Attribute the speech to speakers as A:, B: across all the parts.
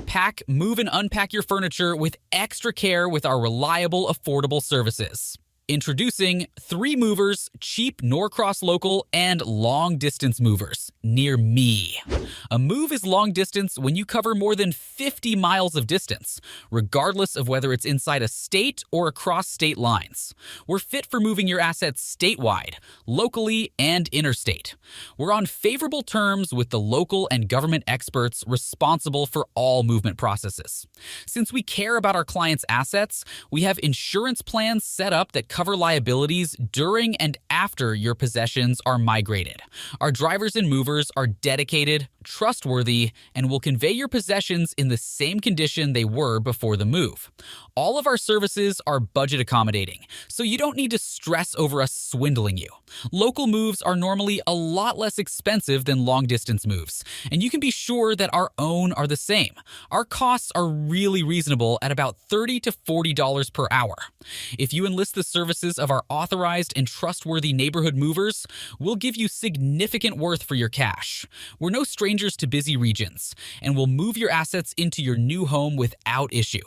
A: Pack, move, and unpack your furniture with extra care with our reliable, affordable services. Introducing 3 movers, cheap Norcross local and long distance movers near me. A move is long distance when you cover more than 50 miles of distance, regardless of whether it's inside a state or across state lines. We're fit for moving your assets statewide, locally, and interstate. We're on favorable terms with the local and government experts responsible for all movement processes. Since we care about our clients' assets, we have insurance plans set up that cover liabilities during and after your possessions are migrated. Our drivers and movers are dedicated, trustworthy, and will convey your possessions in the same condition they were before the move. All of our services are budget accommodating, so you don't need to stress over us swindling you. Local moves are normally a lot less expensive than long-distance moves, and you can be sure that our own are the same. Our costs are really reasonable at about $30 to $40 per hour. If you enlist the services of our authorized and trustworthy neighborhood movers, we'll give you significant worth for your cash. We're no strangers to busy regions, and we'll move your assets into your new home without issue.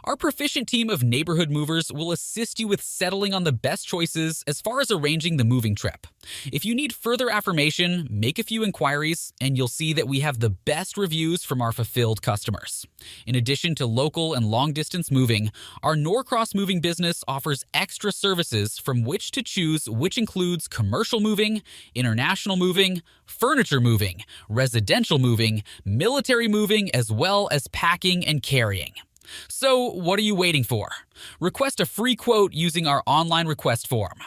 A: Our proficient team of neighborhood movers will assist you with settling on the best choices as far as arranging the moving trip. If you need further affirmation, make a few inquiries, and you'll see that we have the best reviews from our fulfilled customers. In addition to local and long-distance moving, our Norcross moving business offers extra services from which to choose, which includes commercial moving, international moving, furniture moving, residential moving, military moving, as well as packing and carrying. So, what are you waiting for? Request a free quote using our online request form.